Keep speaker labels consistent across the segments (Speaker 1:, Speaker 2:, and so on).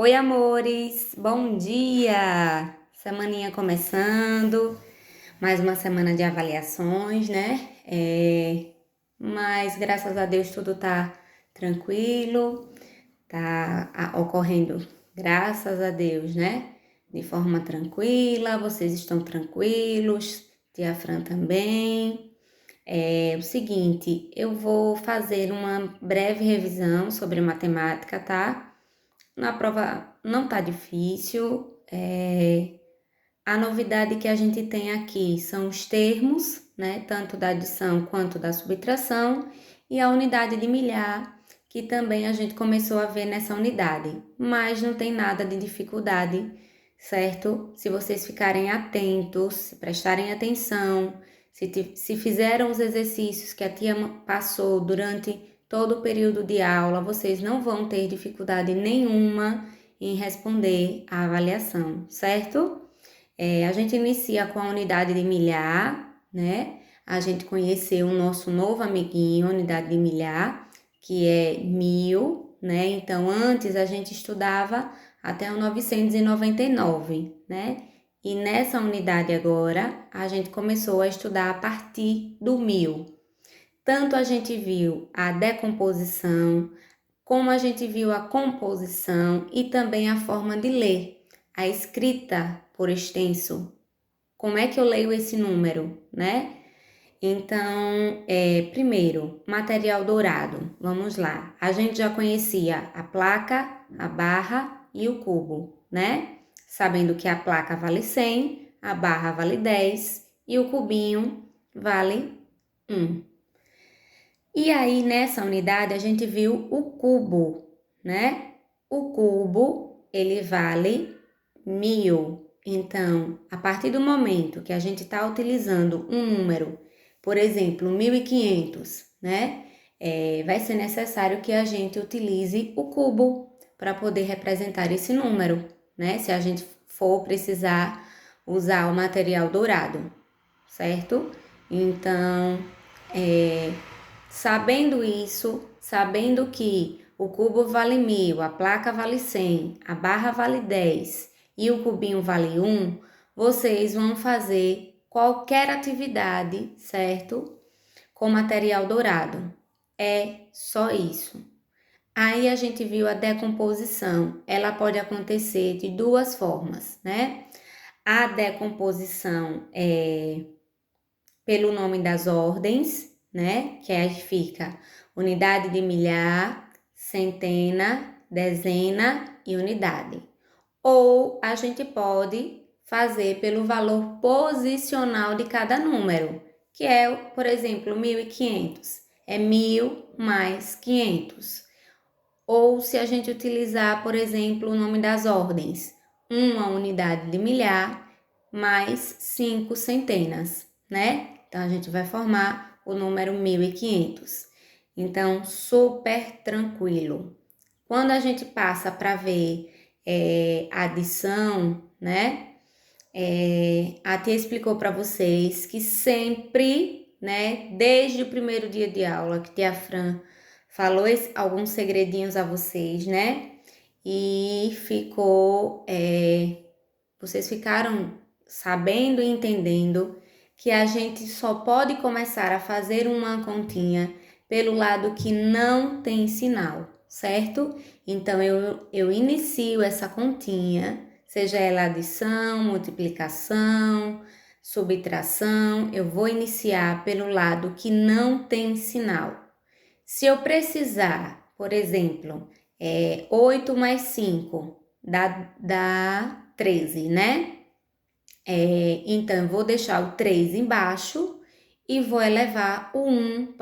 Speaker 1: Oi, amores! Bom dia! Semaninha começando, mais uma semana de avaliações, né? Mas graças a Deus tudo tá tranquilo, ocorrendo, graças a Deus, né? De forma tranquila, vocês estão tranquilos, tia Fran também. É o seguinte, eu vou fazer uma breve revisão sobre matemática, tá? Na prova não tá difícil. A novidade que a gente tem aqui são os termos, né? Tanto da adição quanto da subtração, e a unidade de milhar, que também a gente começou a ver nessa unidade. Mas não tem nada de dificuldade, certo? Se vocês ficarem atentos, se prestarem atenção, se fizeram os exercícios que a tia passou durante todo o período de aula, vocês não vão ter dificuldade nenhuma em responder a avaliação, certo? A gente inicia com a unidade de milhar, né? A gente conheceu o nosso novo amiguinho, unidade de milhar, que é 1000, né? Então, antes a gente estudava até o 999, né? E nessa unidade agora, a gente começou a estudar a partir do 1000. Tanto a gente viu a decomposição, como a gente viu a composição e também a forma de ler, a escrita por extenso. Como é que eu leio esse número, né? Então, primeiro, material dourado. Vamos lá. A gente já conhecia a placa, a barra e o cubo, né? Sabendo que a placa vale 100, a barra vale 10 e o cubinho vale 1. E aí, nessa unidade, a gente viu o cubo, né? O cubo, ele vale 1000. Então, a partir do momento que a gente está utilizando um número, por exemplo, 1500, né? Vai ser necessário que a gente utilize o cubo para poder representar esse número, né? Se a gente for precisar usar o material dourado, certo? Então, sabendo isso, sabendo que o cubo vale 1000, a placa vale 100, a barra vale 10 e o cubinho vale 1, vocês vão fazer qualquer atividade, certo? Com material dourado. É só isso. Aí a gente viu a decomposição. Ela pode acontecer de duas formas, né? A decomposição é pelo nome das ordens, né? Que aí fica unidade de milhar, centena, dezena e unidade. Ou a gente pode fazer pelo valor posicional de cada número, que é, por exemplo, 1500. É 1000 mais 500. Ou se a gente utilizar, por exemplo, o nome das ordens, uma unidade de milhar mais 5 centenas, né? Então, a gente vai formar o número 1500. Então, super tranquilo. Quando a gente passa para ver adição, né? A tia explicou para vocês que sempre, né? Desde o primeiro dia de aula que tia Fran falou alguns segredinhos a vocês, né? E vocês ficaram sabendo e entendendo que a gente só pode começar a fazer uma continha pelo lado que não tem sinal, certo? Então, eu inicio essa continha, seja ela adição, multiplicação, subtração, eu vou iniciar pelo lado que não tem sinal. Se eu precisar, por exemplo, 8 mais 5 dá 13, né? Então, eu vou deixar o 3 embaixo e vou elevar o 1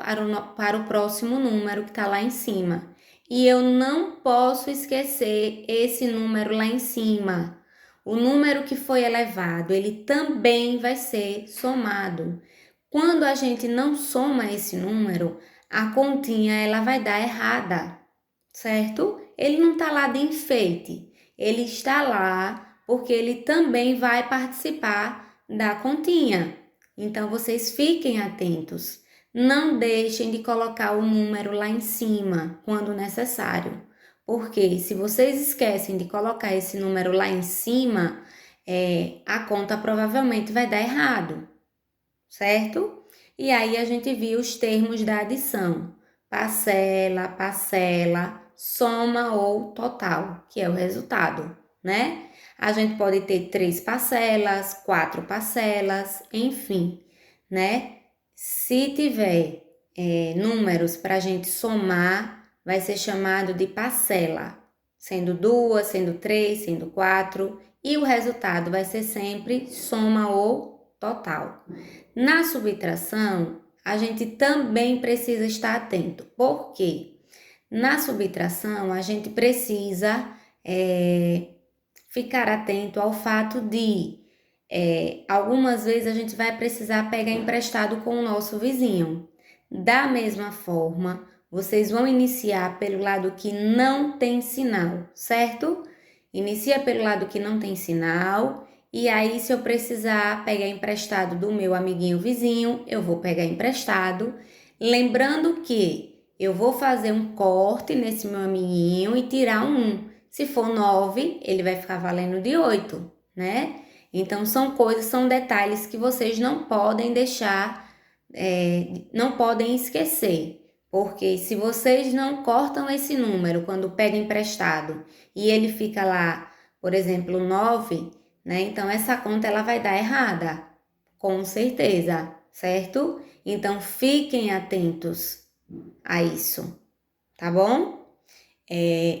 Speaker 1: para o próximo número que está lá em cima. E eu não posso esquecer esse número lá em cima. O número que foi elevado, ele também vai ser somado. Quando a gente não soma esse número, a continha ela vai dar errada, certo? Ele não está lá de enfeite, ele está lá porque ele também vai participar da continha. Então, vocês fiquem atentos. Não deixem de colocar o número lá em cima quando necessário, Porque se vocês esquecem de colocar esse número lá em cima, a conta provavelmente vai dar errado, certo? E aí a gente viu os termos da adição: parcela, parcela, soma ou total, que é o resultado, né? A gente pode ter 3 parcelas, 4 parcelas, enfim, né? Se tiver números para a gente somar, vai ser chamado de parcela, sendo 2, sendo 3, sendo 4, e o resultado vai ser sempre soma ou total. Na subtração, a gente também precisa estar atento. Por quê? Na subtração, a gente precisa ficar atento ao fato de algumas vezes a gente vai precisar pegar emprestado com o nosso vizinho. Da mesma forma, vocês vão iniciar pelo lado que não tem sinal, certo? Inicia pelo lado que não tem sinal, e aí se eu precisar pegar emprestado do meu amiguinho vizinho, eu vou pegar emprestado, lembrando que eu vou fazer um corte nesse meu amiguinho e tirar um 1. Se for 9, ele vai ficar valendo de 8, né? Então, são coisas, são detalhes que vocês não podem deixar, não podem esquecer. Porque se vocês não cortam esse número quando pega emprestado e ele fica lá, por exemplo, 9, né? Então, essa conta ela vai dar errada, com certeza, certo? Então, fiquem atentos a isso, tá bom?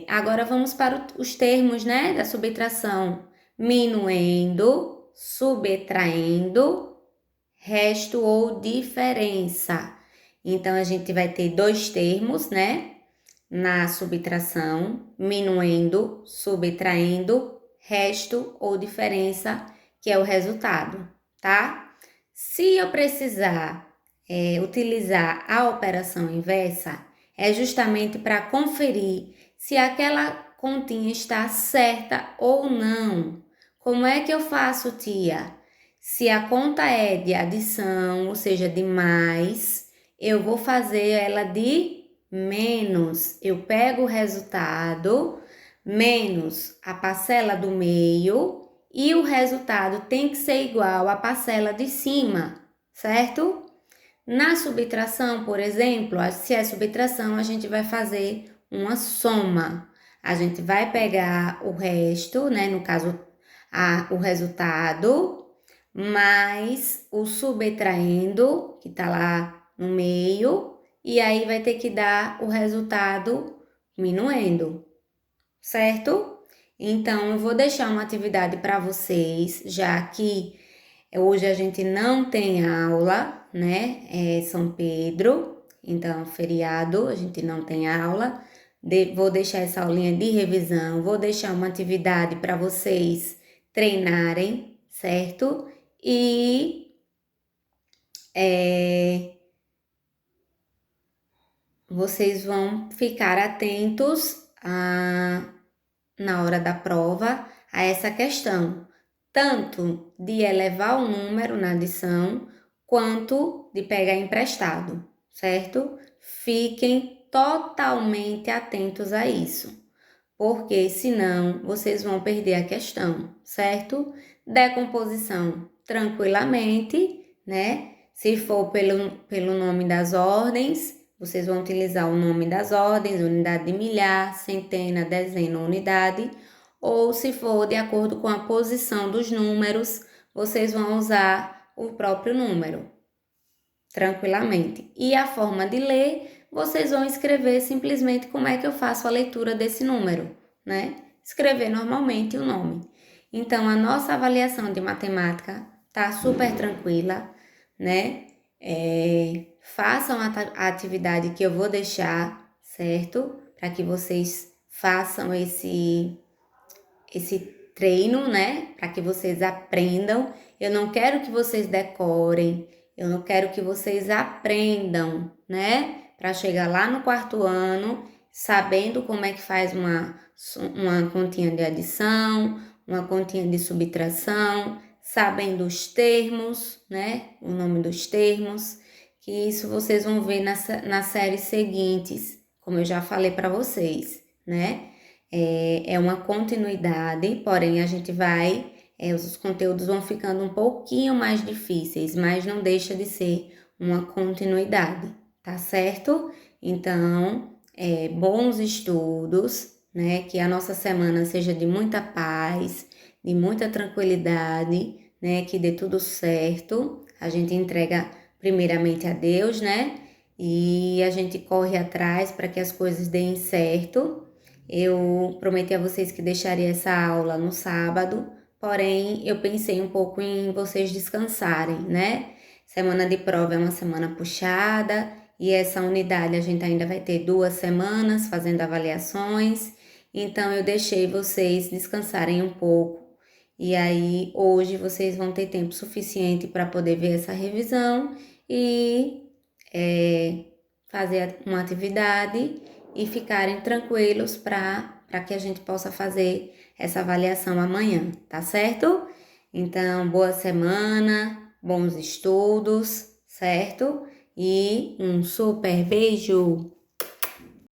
Speaker 1: Agora vamos para os termos, né, da subtração: minuendo, subtraindo, resto ou diferença. Então, a gente vai ter 2 termos, né, na subtração: minuendo, subtraindo, resto ou diferença, que é o resultado, tá? Se eu precisar utilizar a operação inversa, é justamente para conferir se aquela continha está certa ou não. Como é que eu faço, tia? Se a conta é de adição, ou seja, de mais, eu vou fazer ela de menos. Eu pego o resultado menos a parcela do meio e o resultado tem que ser igual à parcela de cima, certo? Na subtração, por exemplo, se é subtração, a gente vai fazer uma soma. A gente vai pegar o resto, né? No caso, o resultado, mais o subtraindo, que tá lá no meio, e aí vai ter que dar o resultado minuendo, certo? Então, eu vou deixar uma atividade para vocês, já que hoje a gente não tem aula, né? É São Pedro, então feriado, a gente não tem aula. Vou deixar essa aulinha de revisão, vou deixar uma atividade para vocês treinarem, certo? E vocês vão ficar atentos na hora da prova a essa questão, tanto de elevar o número na adição, quanto de pegar emprestado, certo? Fiquem totalmente atentos a isso, porque senão vocês vão perder a questão, certo? Decomposição tranquilamente, né? Se for pelo nome das ordens, vocês vão utilizar o nome das ordens, unidade de milhar, centena, dezena, unidade, ou se for de acordo com a posição dos números, vocês vão usar o próprio número, tranquilamente. E a forma de ler, vocês vão escrever simplesmente como é que eu faço a leitura desse número, né? Escrever normalmente o nome. Então, a nossa avaliação de matemática tá super tranquila, né? Façam a atividade que eu vou deixar, certo? Para que vocês façam esse treino, né? Para que vocês aprendam. Eu não quero que vocês decorem, eu não quero que vocês aprendam, né? Para chegar lá no 4º ano, sabendo como é que faz uma continha de adição, uma continha de subtração, sabendo os termos, né? O nome dos termos, que isso vocês vão ver nas séries seguintes, como eu já falei para vocês, né? é uma continuidade, porém a gente vai, os conteúdos vão ficando um pouquinho mais difíceis, mas não deixa de ser uma continuidade, tá certo? Então, bons estudos, né? Que a nossa semana seja de muita paz, de muita tranquilidade, né? Que dê tudo certo. A gente entrega primeiramente a Deus, né? E a gente corre atrás para que as coisas deem certo. Eu prometi a vocês que deixaria essa aula no sábado, porém eu pensei um pouco em vocês descansarem, né? Semana de prova é uma semana puxada e essa unidade a gente ainda vai ter 2 semanas fazendo avaliações, então eu deixei vocês descansarem um pouco. E aí hoje vocês vão ter tempo suficiente para poder ver essa revisão e fazer uma atividade e ficarem tranquilos para que a gente possa fazer essa avaliação amanhã, tá certo? Então, boa semana, bons estudos, certo? E um super beijo!